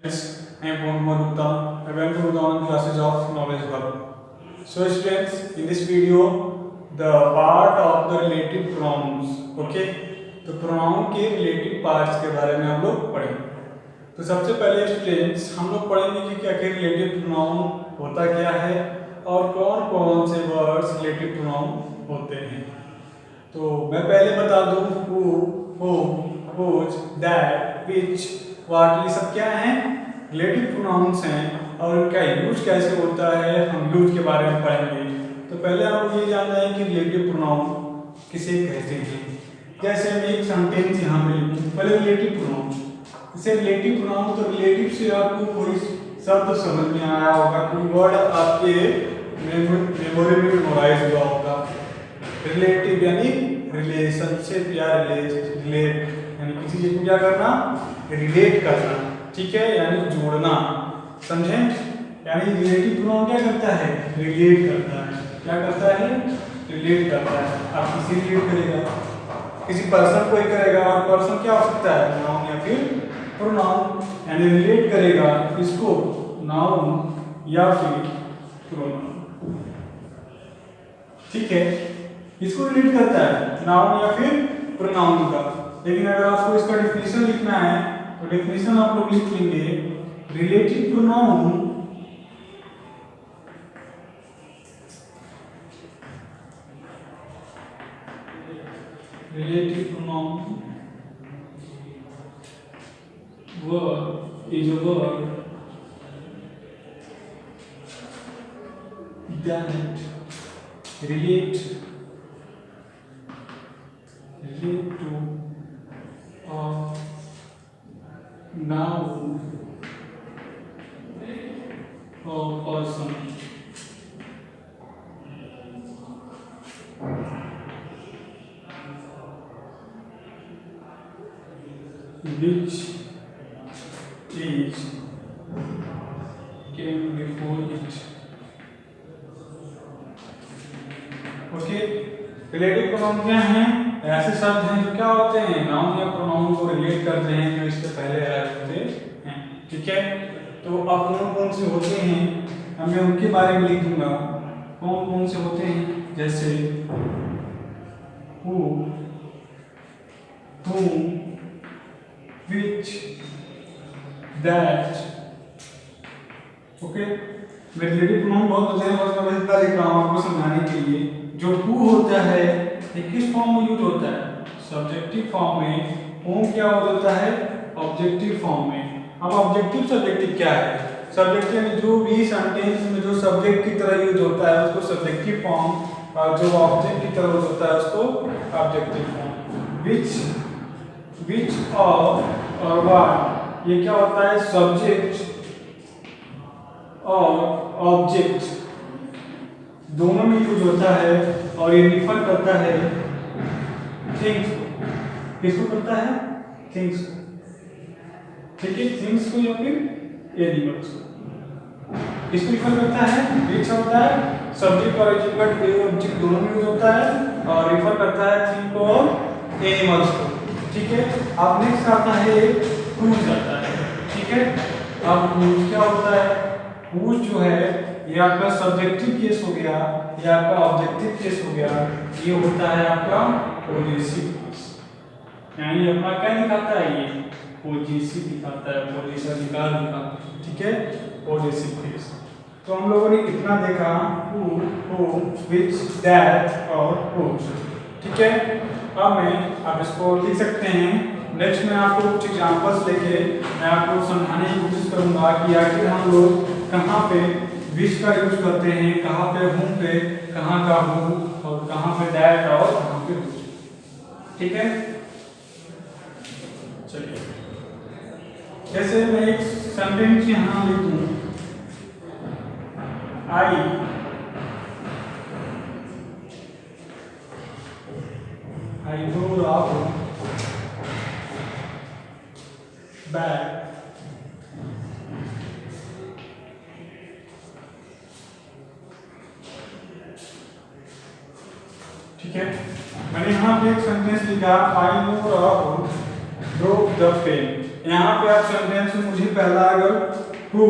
I am Mohammad Gupta. I welcome you to online classes of Knowledge Hub. So students, in this video, the part of the relative pronouns, okay? तो pronoun के relative parts के बारे में हम लोग पढ़ेंगे। तो सबसे पहले स्टूडेंट्स हम लोग पढ़ेंगे कि क्या क्या रिलेटिव प्रोनाउन होता क्या है और कौन कौन से वर्ड्स रिलेटिव प्रोनाउन होते हैं। तो मैं पहले बता दूं who, which, that, which, what, ये सब क्या हैं, रिलेटिव प्रोनाउंस हैं और इनका यूज कैसे होता है हम यूज के बारे में पढ़ेंगे। तो पहले हम लोग ये जानना है कि रिलेटिव प्रोनाउन किसे कहते हैं। जैसे मैं एक सेंटेंस यहाँ पे लिखूँ, पहले रिलेटिव प्रोनाउन, जैसे रिलेटिव प्रोनाउन, तो रिलेटिव से आपको कोई शब्द समझ में आया होगा, कोई वर्ड आपके मेमोरी में मेमोराइज हुआ होगा। रिलेटिव यानी रिलेशनशिप या रिलेट यानी किसी चीज को क्या करना, रिलेट करना, ठीक है, यानी जोड़ना, समझे। यानी रिलेटिव प्रोनाउन क्या करता है, रिलेट करता है। क्या करता है, रिलेट करता है। आप किसी रिलेट करेगा, किसी पर्सन को ही करेगा, और पर्सन क्या हो सकता है, नाउन या फिर प्रोनाउन, यानी रिलेट करेगा इसको नाउन या फिर प्रोनाउन, ठीक है, इसको रिलेट करता है नाउन या फिर प्रोनाउन का। लेकिन अगर आपको इसका डेफिनेशन लिखना है तो डेफिनेशन आप लोग लिख लेंगे, relative pronoun word is a word that relate to a noun or person which is came before it. Okay, relative pronoun क्या हैं, ऐसे शब्द हैं जो क्या होते हैं, नाउन या प्रोनाउन को रिलेट करते हैं जो इससे पहले आए होते हैं, ठीक है। तो अब कौन कौन से होते हैं मैं उनके बारे में लिख दूंगा, कौन कौन से होते हैं, जैसे who, whom, which, that, okay. मैं रिलेटिव प्रोनाउन बहुत होते हैं, बस मैं इतना लिख रहा हूँ आपको समझाने के लिए। जो हु होता है ये किस फॉर्म में यूज होता है, सब्जेक्टिव फॉर्म में। होम क्या होता है, ऑब्जेक्टिव फॉर्म में। अब ऑब्जेक्टिव सब्जेक्टिव क्या है, सब्जेक्टिव यानी जो भी सेंटेंस में जो सब्जेक्ट की तरह यूज होता है उसको सब्जेक्टिव फॉर्म, और जो ऑब्जेक्ट की तरह यूज होता है उसको ऑब्जेक्टिव फॉर्म। विच और व्हाट, ये क्या होता है, सब्जेक्ट और ऑब्जेक्ट दोनों में यूज होता है, और ये रिफर करता है थिंग्स को। किसको करता है, थिंग्स को, ठीक है, थिंग्स को या फिर एनिमल्स को। किसको रिफर करता है, विच होता है सब्जेक्ट और ऑब्जेक्ट दोनों में यूज होता है, और रिफर करता है थिंग को और एनिमल्स को, ठीक है। अब नेक्स्ट आता है हूज आता है, ठीक है। अब हूज क्या होता है, हूज जो है ये आपका सब्जेक्टिव केस हो गया, ये आपका ऑब्जेक्टिव केस हो गया, ये होता है आपका पॉजेसिव केस। यानी अपना क्या दिखाता है, ये पॉजेसिव दिखाता है, पॉजेशन निकाल दिखाता है, ठीक है, पॉजेसिव केस। तो हम लोगों ने कितना देखा, हु, व्हिच, दैट और हूज, ठीक है। अब मैं आप इसको लिख सकते हैं। नेक्स्ट में आपको कुछ एग्जांपल्स लेके मैं आपको समझाने की कोशिश करूंगा कि आखिर हम लोग कहाँ पे विच का यूज करते हैं, कहाँ पे हूम पे, कहाँ का हु, और कहाँ पे दैट और कहाँ पे हूज, ठीक है। चलिए, जैसे मैं एक सेंटेंस यहाँ लिखूं, I go Rahul back ठीक है। मैंने यहाँ पे एक सेंटेंस लिखा, I know Rahul broke the pen, यहाँ पे आप सेंटेंस में मुझे पहला अगर हु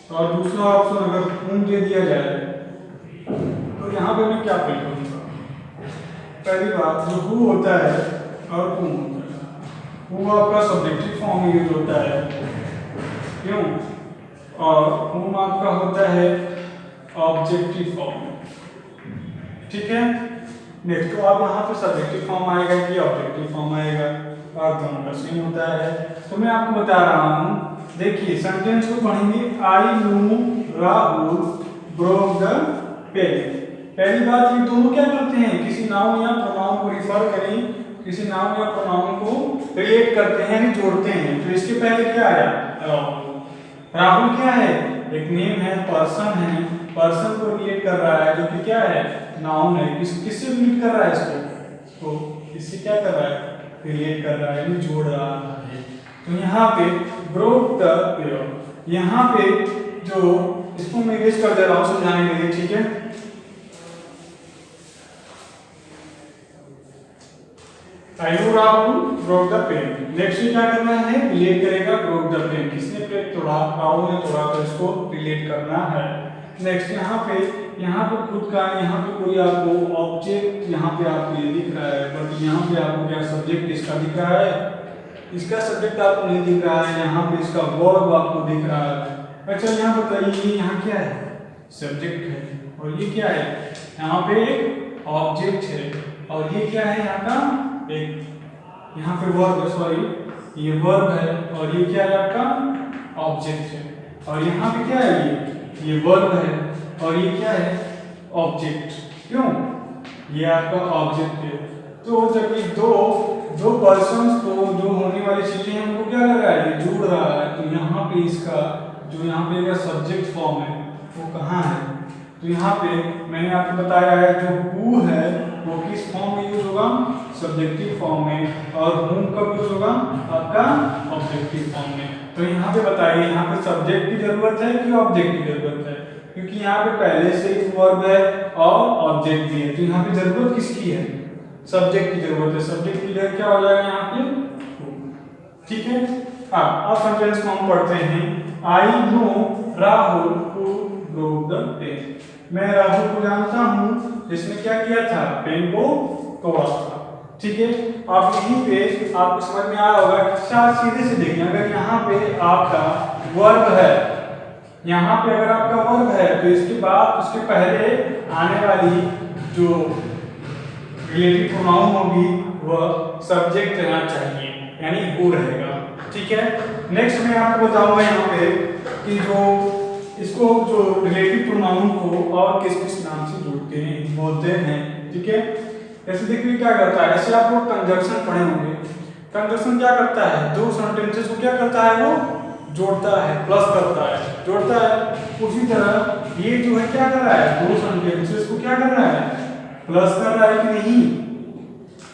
और दूसरा ऑप्शन अगर whom दे दिया जाए तो यहाँ पे मैं क्या फिल करूँगा? पहली बात, जो हु होता है और whom होता है, हु आपका सब्जेक्टिव फॉर्म में यूज होता है, क्यों? और whom आपका होता है ऑब्जेक्टिव फॉर्म। ठीक है, नेक्स्ट तो आप यहाँ पे सब्जेक्टिव फॉर्म आएगा कि ऑब्जेक्टिव फॉर्म आएगा, और दोनों का सेम होता है। तो मैं आपको बता रहा हूँ, देखिए सेंटेंस को पढ़ेंगे। I knew Rahul broke the pen. पहली बात, ये दोनों क्या करते हैं? किसी नाउन या प्रोनाउन को रिफर करें, किसी नाउन या प्रोनाउन को रिलेट करते हैं यानी जोड़ते हैं। तो इसके पहले क्या आया? राहुल। राहुल क्या है? एक नेम है, पर्सन है, पर्सन को रिलेट कर रहा है, जो कि क्या है? नाउन है। किससे रिलेट कर रहा है इसको? तो इससे क्या कर रहा है? रिलेट कर रहा है यानी जोड़ रहा है। तो यहाँ पे ब्रोक द पेयर, यहाँ पे जो इसको मैं इरेज कर दे रहा हूँ समझाने के लिए, ठीक है? I know Rahul broke the pen. Next क्या करना है? रिलेट करेगा ब्रोक द पेन। किसने पेन तोड़ा? राहुल ने तोड़ा, तो इसको रिलेट करना है। नेक्स्ट यहाँ पे खुद का, यहाँ पे कोई आपको ऑब्जेक्ट यहाँ पे आपको ये दिख रहा है, बट यहाँ पे आपको क्या सब्जेक्ट इसका दिख रहा है? इसका सब्जेक्ट आपको नहीं दिख रहा है, यहाँ पे इसका वर्ब आपको दिख रहा है। अच्छा यहाँ बताइए, यहाँ क्या है? सब्जेक्ट है, और ये क्या है? यहाँ पे एक ऑब्जेक्ट है, और ये क्या है? यहाँ का एक, यहाँ पे वर्ब है, सॉरी ये वर्ब है, और ये क्या है? आपका ऑब्जेक्ट है। और यहाँ पे क्या है? ये वर्ब है, और ये क्या है? ऑब्जेक्ट। क्यों? ये आपका ऑब्जेक्ट है। तो जब ये दो पर्सन्स को, जो होने वाली चीजें हैं, उनको क्या लग रहा है? ये जुड़ रहा है। तो यहाँ पे इसका जो यहाँ पे सब्जेक्ट फॉर्म है वो कहाँ है? तो यहाँ पे मैंने आपको बताया है, जो हु है वो किस फॉर्म में यूज होगा? सब्जेक्टिव फॉर्म में। और whom कब यूज होगा? आपका ऑब्जेक्टिव फॉर्म में। तो यहाँ पे बताइए, यहाँ पे सब्जेक्ट की जरूरत है कि ऑब्जेक्ट की जरूरत है? क्योंकि यहाँ पे पहले से ही वर्ब है और ऑब्जेक्ट भी है, तो यहाँ पे जरूरत किसकी है? सब्जेक्ट की जरूरत है। सब्जेक्ट की जगह क्या हो जाएगा यहाँ पे? ठीक है। अब सेंटेंस को हम पढ़ते हैं। I know Rahul who broke the pen. मैं राहुल को जानता हूँ जिसने क्या किया था? पेन को तोड़ा था। ठीक है। आप यहीं पे आपको समझ में आया होगा कि सीधे से देखिए, अगर यहाँ पे आपका वर्ब है, यहाँ पे अगर आपका वर्ब है, तो इसके बाद उसके पहले आने वाली जो रिलेटिव प्रोनाउन होगी वह सब्जेक्ट रहना चाहिए, यानी हु रहेगा। ठीक है। नेक्स्ट मैं आपको बताऊंगा यहाँ पे कि जो इसको, जो रिलेटिव प्रोनाउन को और किस किस नाम से जोड़ते हैं, बोलते हैं। ठीक है। ऐसे देखिए क्या करता है, ऐसे आप लोग कंजक्शन पढ़े होंगे। कंजक्शन क्या करता है? दो सेंटेंसेस को क्या करता है? वो जोड़ता है, प्लस करता है, जोड़ता है। उसी तरह ये जो है क्या कर रहा है? दो सेंटेंसेस को क्या कर रहा है? प्लस कर रहा है कि नहीं?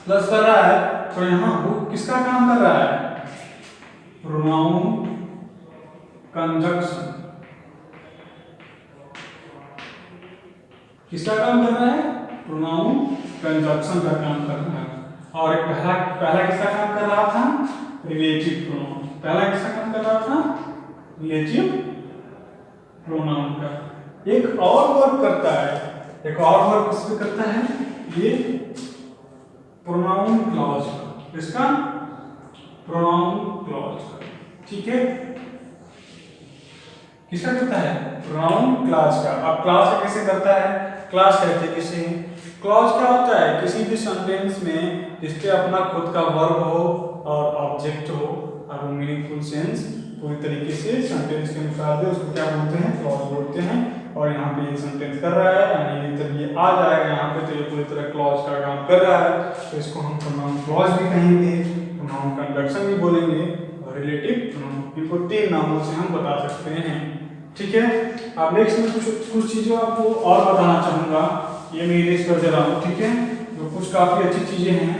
प्लस कर रहा है। तो यहाँ वो किसका काम कर रहा है? Pronoun conjunction. किसका काम कर रहा है? प्रोनाउन कंजक्शन का काम कर रहा है। और पहला किसका काम कर रहा था? Relative pronoun. पहला किसका काम कर रहा था? रिलेटिव प्रोनाउन का। एक और वर्ब करता है, एक और वर्ब किस पे करता है? ये प्रोनाउन क्लॉज का। इसका प्रोनाउन क्लॉज का। ठीक है। किसका करता है? प्रोनाउन क्लॉज का। अब क्लॉज का कैसे करता है? क्लॉज कहते हैं किसे? क्लॉज क्या होता है? किसी भी सेंटेंस में जिसके अपना खुद का वर्ब हो और ऑब्जेक्ट हो और मीनिंगफुल सेंस पूरी तरीके से सेंटेंस के अनुसार दे, उसको क्या बोलते हैं? क्लॉज बोलते हैं। और यहाँ पे ये सेंटेंस कर रहा है, यानी जब ये आ जाएगा यहाँ पे तो ये पूरी तरह क्लॉज का काम कर रहा है, तो इसको हम प्रोनाउन क्लॉज भी कहेंगे, प्रोनाउन कंजक्शन भी बोलेंगे, और रिलेटिव प्रोनाउन। इनको तीन नामों से हम बता सकते हैं। ठीक है। अब नेक्स्ट में कुछ चीजें आपको और बताना चाहूंगा, ये मैं इरेज कर दे रहा हूँ। ठीक है। जो कुछ काफी अच्छी चीजें हैं,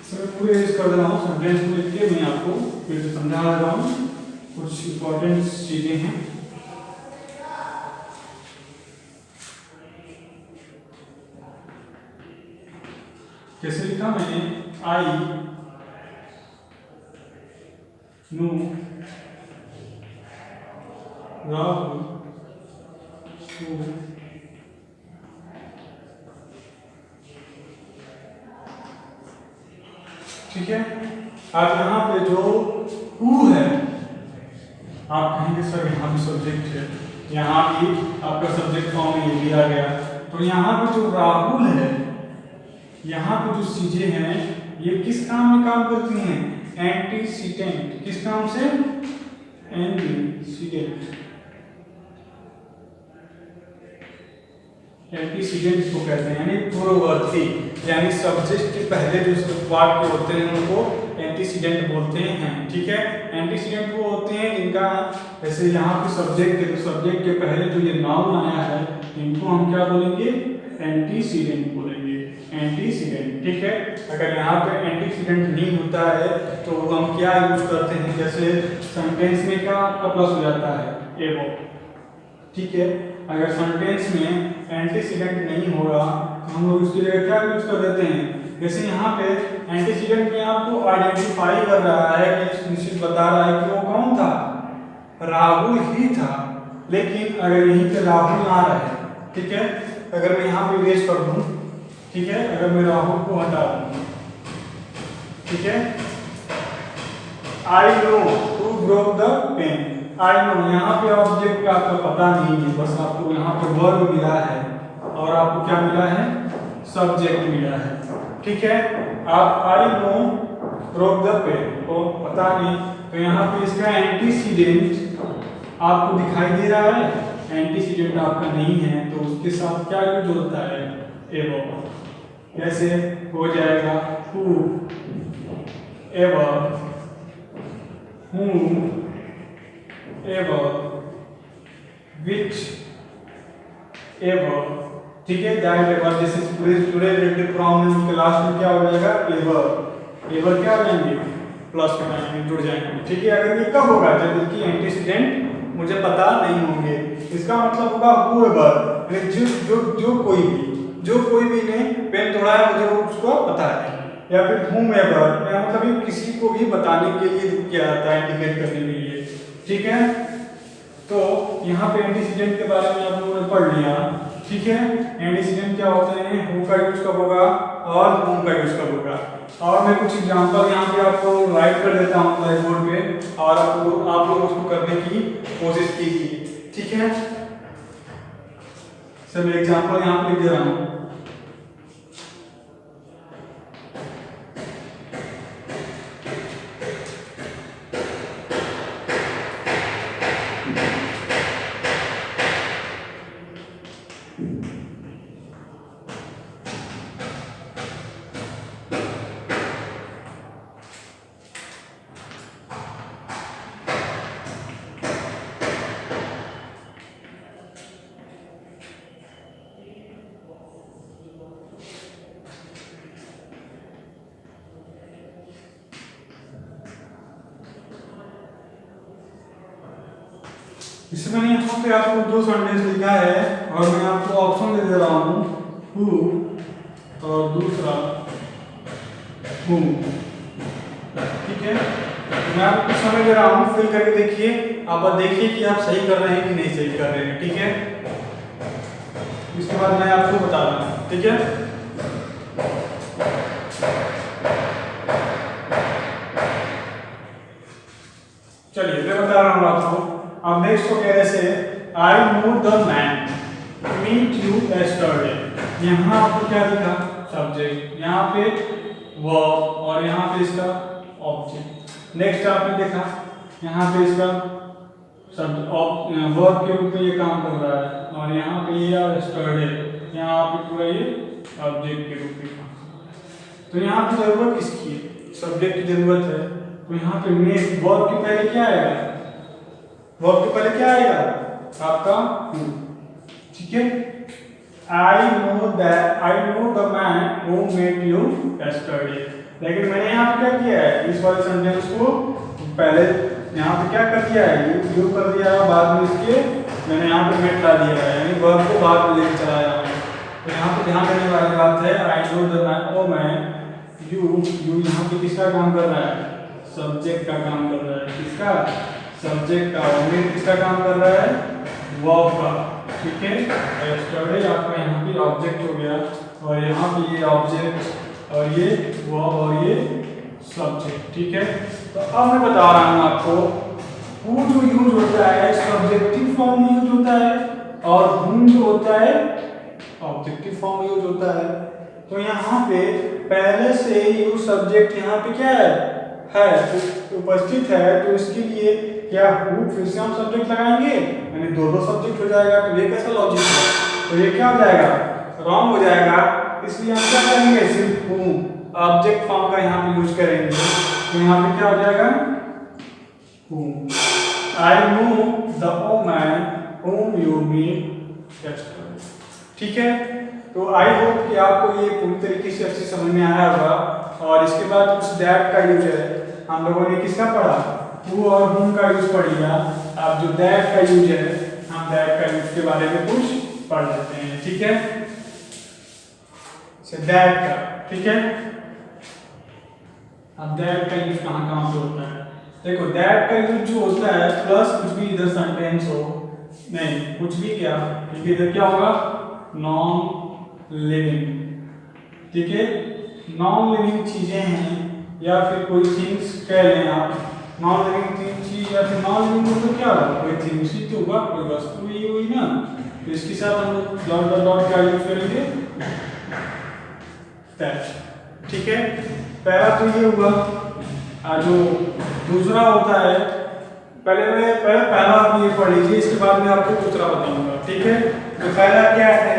इसमें पूरे इरेज कर दे रहा हूँ। सेंटेंस को लिख के मैं आपको फिर से समझा रहा हूँ। कुछ इंपॉर्टेंट चीजें हैं। जैसे लिखा मैंने, आई नो राहुल हु ठीक है। अब यहाँ पे जो हु है आप कहेंगे सर यहाँ भी सब्जेक्ट है, यहाँ भी आपका सब्जेक्ट फॉर्म में ये भी आ गया, तो यहाँ पे जो राहुल है, यहाँ पे जो चीजें हैं ये किस काम में काम करती हैं? एंटीसीडेंट। किस काम से? एंटीसीडेंट। एंटीसीडेंट को कहते हैं, यानी पूर्ववर्ती, यानी सब्जेक्ट के पहले जो वाक्य होते हैं उनको एंटीसीडेंट बोलते हैं। ठीक है, एंटीसीडेंट वो होते हैं जिनका, जैसे यहाँ पे सब्जेक्ट है तो सब्जेक्ट के पहले जो ये नाउन आया है इनको हम क्या बोलेंगे? एंटीसीडेंट बोलेंगे। एंटीसीडेंट। ठीक है, अगर यहाँ पे एंटीसीडेंट नहीं होता है तो हम क्या यूज करते हैं? जैसे सेंटेंस में क्या आपका प्लस हो जाता है? एवो। ठीक है, अगर सेंटेंस में एंटीसीडेंट नहीं होगा तो हम लोग उसकी जगह क्या यूज कर देते हैं? जैसे यहाँ पे एंटीसीडेंट में आपको आइडेंटिफाई कर रहा है कि निश्चित बता रहा है कि वो कौन था? राहुल ही था। लेकिन अगर यहीं पे राहुल ना रहे, ठीक है, अगर मैं यहाँ पे इरेज कर दूं, ठीक है, अगर मैं राहुल को हटा दूं, ठीक है, I know who broke the pen. I know, यहाँ पे ऑब्जेक्ट का आपका पता नहीं है, बस आपको यहाँ पे वर्ब मिला है और आपको क्या मिला है? सब्जेक्ट मिला है। ठीक है, आप I know broke the pen को पता नहीं, तो यहाँ पे इसका एंटीसीडेंट आपको दिखाई दे रहा है, एंटीसीडेंट आपका नहीं है, तो उसके साथ क्या यूज होता है? एवो। जैसे हो जाएगा who ever, whom ever, which ever। ठीक है, दैट एवर, जैसे पूरे रिलेटिव प्रोनाउन में उसके लास्ट में क्या हो जाएगा? एवर। एवर क्या हो जाएंगे? प्लस के टाइम जुड़ जाएंगे। ठीक है, अगर ये कब होगा? जब इसकी एंटीसीडेंट मुझे पता नहीं होंगे। इसका मतलब होगा whoever, जो कोई भी ने पेन तोड़ा है मुझे उसको पता है, या फिर whomever, या मतलब ये किसी को भी बताने के लिए किया जाता है, इंडिकेट करने के लिए। ठीक है, तो यहाँ पे एंटीसीडेंट के बारे में आप लोगों ने पढ़ लिया। ठीक है, एंटीसीडेंट क्या होते हैं, हु का यूज कब होगा और whom का यूज कब होगा। और मैं कुछ एग्जांपल यहाँ पे आपको राइट कर देता हूँ ब्लैक बोर्ड पे, और आप लोग उसको करने की कोशिश कीजिए। ठीक है, सब एग्जांपल यहाँ पे लिख दे रहा हूँ। इसमें यहाँ पे आपको दो सेंटेंस लिखा है और मैं आपको ऑप्शन दे रहा हूँ, हु और दूसरा whom। ठीक है, मैं आपको समय दे रहा हूँ, फिल करके देखिए, आप देखिए कि आप सही कर रहे हैं कि नहीं सही कर रहे हैं। ठीक है, इसके बाद मैं आपको बता रहा हूँ। ठीक है, चलिए मैं बता रहा हूँ आपको। अब नेक्स्ट को कहने से I know the man meet you yesterday. यहाँ आपको क्या दिखा? सब्जेक्ट, यहाँ पे वर्ब और यहाँ पे इसका ऑब्जेक्ट। नेक्स्ट आपने देखा यहाँ पे इसका वर्ब के रूप में ये काम कर रहा है, और यहाँ पे ये यस्टरडे, यहाँ पे पूरा ये ऑब्जेक्ट के रूप में। तो यहाँ पे जरूरत किसकी है? सब्जेक्ट की जरूरत है, तो यहाँ पे मेन वर्ब के पहले क्या आएगा? वर्ब के पहले क्या आएगा? आपका हु। ठीक है, I know the man who met you yesterday. लेकिन मैंने यहाँ पे क्या किया है? इस वाले सेंटेंस को पहले यहाँ पे क्या कर दिया है? यू कर दिया है, बाद में इसके मैंने यहाँ पे मेट ला दिया है, यानी वर्ब को बाद में लेकर चला आया हूँ। तो यहाँ पे ध्यान देने वाली बात है, I know the man, oh man, you यहाँ पे किसका काम कर रहा है? सब्जेक्ट का काम कर रहा है। किसका? सब्जेक्ट का। ऑब्जेक्ट किसका काम कर रहा है? वर्ब का। ठीक है, यस्टरडे आपका यहाँ पे ऑब्जेक्ट हो गया और यहाँ पे ये ऑब्जेक्ट और ये वर्ब और ये सब्जेक्ट। ठीक है, तो अब मैं बता रहा हूँ आपको हु जो यूज होता है सब्जेक्टिव फॉर्म में यूज होता है और हुम जो होता है ऑब्जेक्टिव फॉर्म में यूज होता है। तो यहाँ पे पहले से यूज सब्जेक्ट यहाँ पे क्या है तो उपस्थित है, तो इसके लिए क्या हु फिर से हम सब्जेक्ट लगाएंगे, यानी दो सब्जेक्ट हो जाएगा। तो ये कैसा लॉजिक है? तो ये क्या हो जाएगा? रॉन्ग हो जाएगा। इसलिए हम क्या करेंगे? सिर्फ हु ऑब्जेक्ट फॉर्म का यहाँ पे यूज करेंगे। तो यहाँ पे क्या हो जाएगा? Whom. I know the woman whom you meet yesterday. ठीक है, तो आई होप कि आपको ये पूरी तरीके से अच्छी समझ में आया होगा। और इसके बाद कुछ दैट का यूज है, हम लोगों ने किसका पढ़ा? हु और whom का यूज पढ़ लिया। अब जो दैट का यूज है, हम दैट का यूज के बारे में कुछ पढ़ लेते हैं। ठीक है, से दैट का। ठीक है, अब दैट का यूज कहाँ पे होता है? देखो दैट का यूज जो होता है प्लस कुछ भी इधर सेंटेंस हो, नहीं कुछ भी क्या, क्योंकि इधर क्या होगा? Non living. ठीक है, नॉन लिविंग चीजें हैं या फिर कोई थिंग्स कह लें आप। नॉन लिविंग चीज या फिर नॉन लिविंग तो क्या होगा? कोई थिंग्स ही तो होगा, कोई वस्तु ही हुई ना। तो इसके साथ हम लोग डॉट डॉट क्या यूज करेंगे? दैट। ठीक है, पहला तो ये हुआ। जो दूसरा होता है, पहला आप ये पढ़ लीजिए, इसके बाद में आपको दूसरा बताऊंगा। ठीक है, तो पहला क्या है?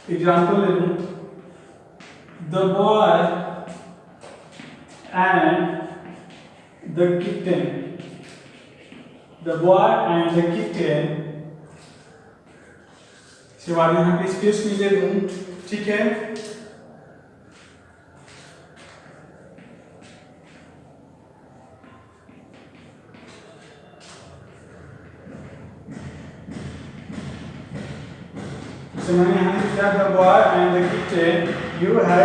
एग्जाम्पल ले लूं, the boy and the kitten. The boy and the kitten इसके बाद यहाँ पे स्पेस मिले दूं। ठीक है, so मैंने यहाँ पे क्या? The boy and the kitten you have